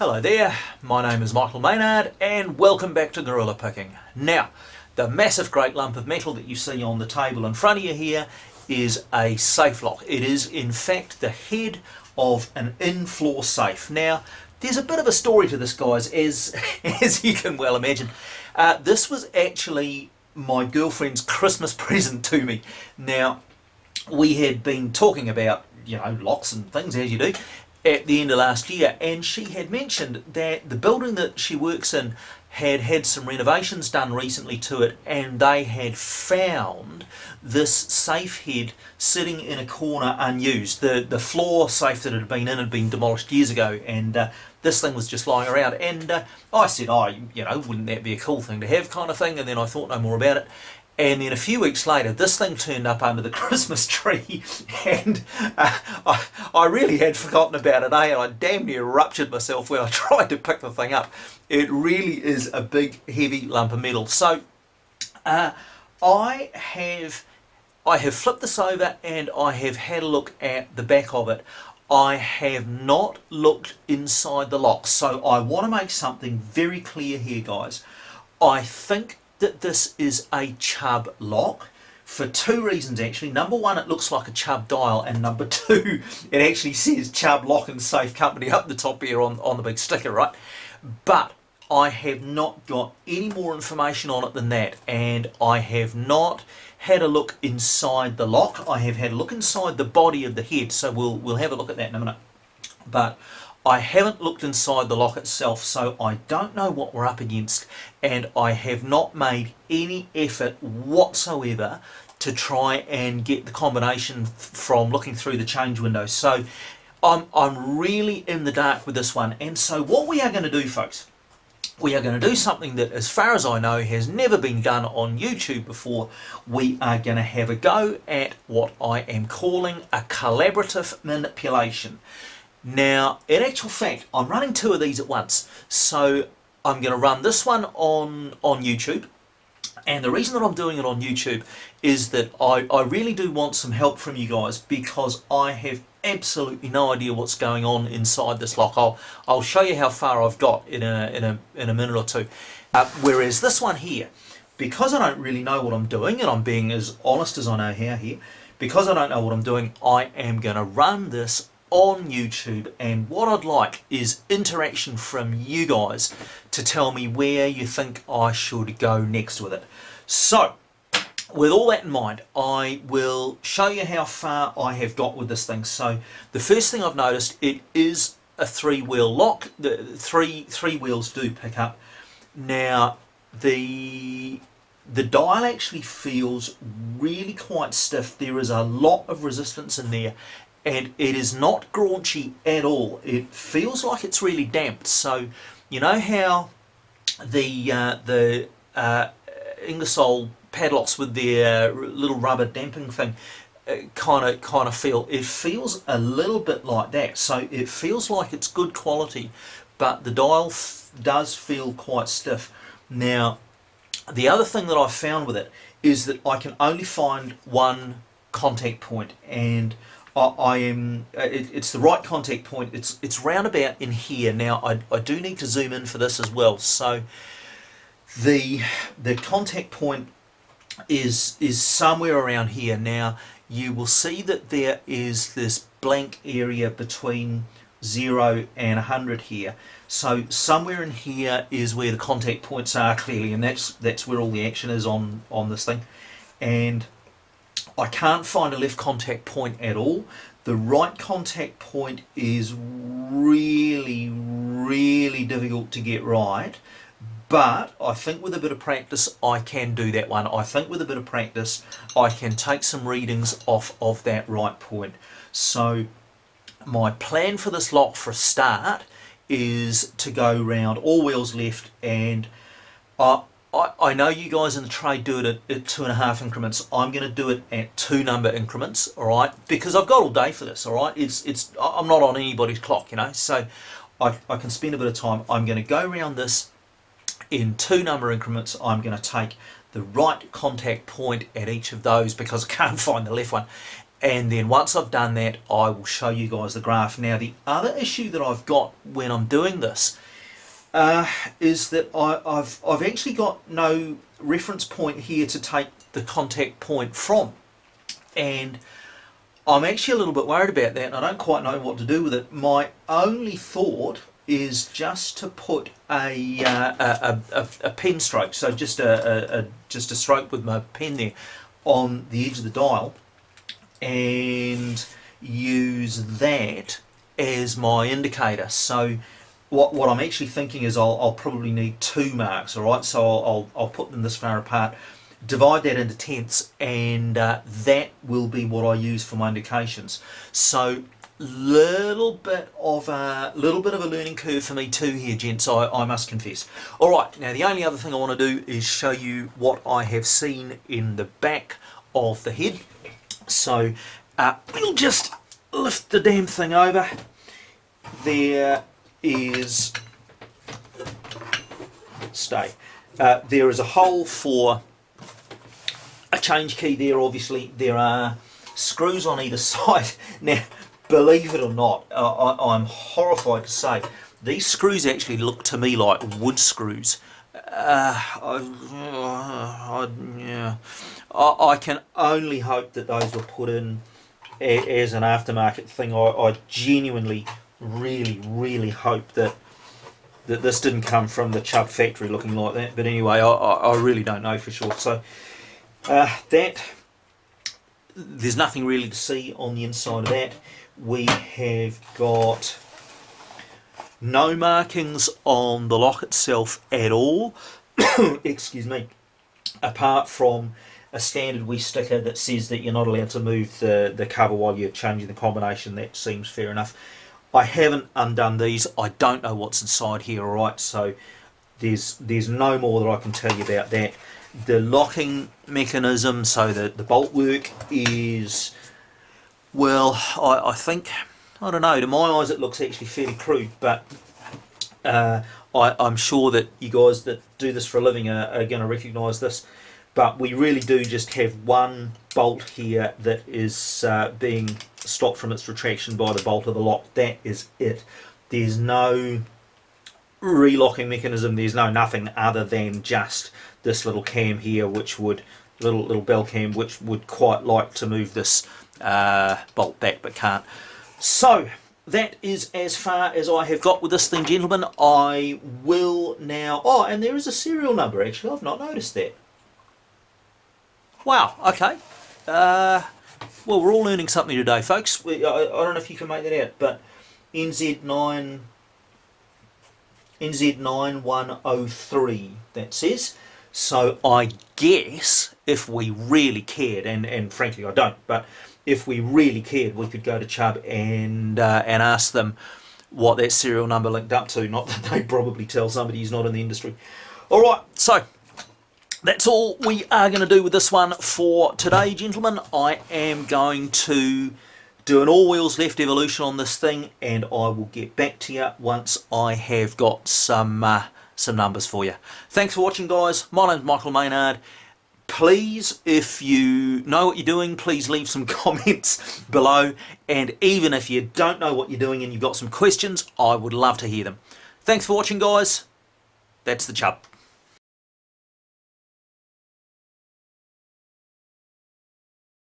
Hello there, my name is Michael Maynard and welcome back to Gorilla Picking. Now, the massive great lump of metal that you see on the table in front of you here is a safe lock. It is in fact the head of an in-floor safe. Now, there's a bit of a story to this, guys, as you can well imagine. This was actually my girlfriend's Christmas present to me. Now, we had been talking about, locks and things, as you do, at the end of last year, and she had mentioned that the building that she works in had had some renovations done recently to it, and they had found this safe head sitting in a corner unused. The floor safe that it had been in had been demolished years ago, and this thing was just lying around. And I said, wouldn't that be a cool thing to have, kind of thing, and then I thought no more about it. And then a few weeks later, this thing turned up under the Christmas tree, and I really had forgotten about it, and I damn near ruptured myself when I tried to pick the thing up. It really is a big, heavy lump of metal. So I have flipped this over, and I have had a look at the back of it. I have not looked inside the lock, so I want to make something very clear here, guys. I think that this is a Chubb lock for two reasons, actually. Number one, it looks like a Chubb dial, and number two, it actually says Chubb Lock and Safe Company up the top here on the big sticker, right? But I have not got any more information on it than that, and I have not had a look inside the lock. I have had a look inside the body of the head, so we'll have a look at that in a minute. But I haven't looked inside the lock itself, so I don't know what we're up against, and I have not made any effort whatsoever to try and get the combination from looking through the change window. So I'm really in the dark with this one. And so what we are going to do, folks, we are going to do something that, as far as I know, has never been done on YouTube before. We are going to have a go at what I am calling a collaborative manipulation. Now, in actual fact, I'm running two of these at once. So I'm going to run this one on YouTube. And the reason that I'm doing it on YouTube is that I really do want some help from you guys, because I have absolutely no idea what's going on inside this lock. I'll show you how far I've got in a minute or two. Whereas this one here, because I don't really know what I'm doing, and I'm being as honest as I know how here, because I don't know what I'm doing, I am going to run this on YouTube, and what I'd like is interaction from you guys to tell me where you think I should go next with it. So, with all that in mind, I will show you how far I have got with this thing. So, the first thing I've noticed, it is a three-wheel lock. The three wheels do pick up. Now, the dial actually feels really quite stiff. There is a lot of resistance in there, and it is not graunchy at all. It feels like it's really damped. So, you know how the Ingersoll padlocks with their little rubber damping thing kind of feel? It feels a little bit like that. So it feels like it's good quality, but the dial does feel quite stiff. Now, the other thing that I've found with it is that I can only find one contact point, and it's the right contact point. It's round about in here. Now I do need to zoom in for this as well. So the contact point is somewhere around here. Now you will see that there is this blank area between 0 and 100 here. So somewhere in here is where the contact points are clearly, and that's where all the action is on this thing. And I can't find a left contact point at all. The right contact point is really, really difficult to get right, but I think with a bit of practice I can do that one. I think with a bit of practice I can take some readings off of that right point. So my plan for this lock for a start is to go round all wheels left, and I know you guys in the trade do it at 2.5 increments. I'm going to do it at 2 number increments, all right? Because I've got all day for this, all right? I'm not on anybody's clock, so I can spend a bit of time. I'm going to go around this in 2 number increments. I'm going to take the right contact point at each of those because I can't find the left one. And then once I've done that, I will show you guys the graph. Now, the other issue that I've got when I'm doing this is that I've actually got no reference point here to take the contact point from. And I'm actually a little bit worried about that, and I don't quite know what to do with it. My only thought is just to put a pen stroke, so just a stroke with my pen there on the edge of the dial, and use that as my indicator. So what I'm actually thinking is I'll probably need 2 marks, all right? So I'll put them this far apart, divide that into tenths, and that will be what I use for my indications. So little bit of a learning curve for me too here, gents, I must confess. All right, now the only other thing I want to do is show you what I have seen in the back of the head. So we'll just lift the damn thing over. There is there is a hole for a change key there. Obviously there are screws on either side. Now, believe it or not, I'm horrified to say these screws actually look to me like wood screws. I can only hope that those were put in as an aftermarket thing. I genuinely really hope that this didn't come from the Chubb factory looking like that. But anyway, I really don't know for sure. So there's nothing really to see on the inside of that. We have got no markings on the lock itself at all. Excuse me. Apart from a standard wee sticker that says that you're not allowed to move the cover while you're changing the combination. That seems fair enough. I haven't undone these. I don't know what's inside here, alright, so there's no more that I can tell you about that. The locking mechanism, so the bolt work is, well, I think, I don't know, to my eyes it looks actually fairly crude, but I'm sure that you guys that do this for a living are going to recognise this. But we really do just have one bolt here that is being stopped from its retraction by the bolt of the lock. That is it. There's no relocking mechanism, there's no nothing other than just this little cam here, which would, little bell cam, which would quite like to move this bolt back but can't. So that is as far as I have got with this thing, gentlemen. I will now, oh, and there is a serial number actually, I've not noticed that. Wow, okay. Well, we're all learning something today, folks. I don't know if you can make that out, but NZ9103, that says. So I guess if we really cared, and frankly I don't, but if we really cared, we could go to Chubb and ask them what that serial number linked up to. Not that they'd probably tell somebody who's not in the industry. All right, so that's all we are going to do with this one for today, gentlemen. I am going to do an all wheels left evolution on this thing, and I will get back to you once I have got some numbers for you. Thanks for watching, guys. My name's Michael Maynard. Please, if you know what you're doing, please leave some comments below, and even if you don't know what you're doing and you've got some questions, I would love to hear them. Thanks for watching, guys. That's the Chubb.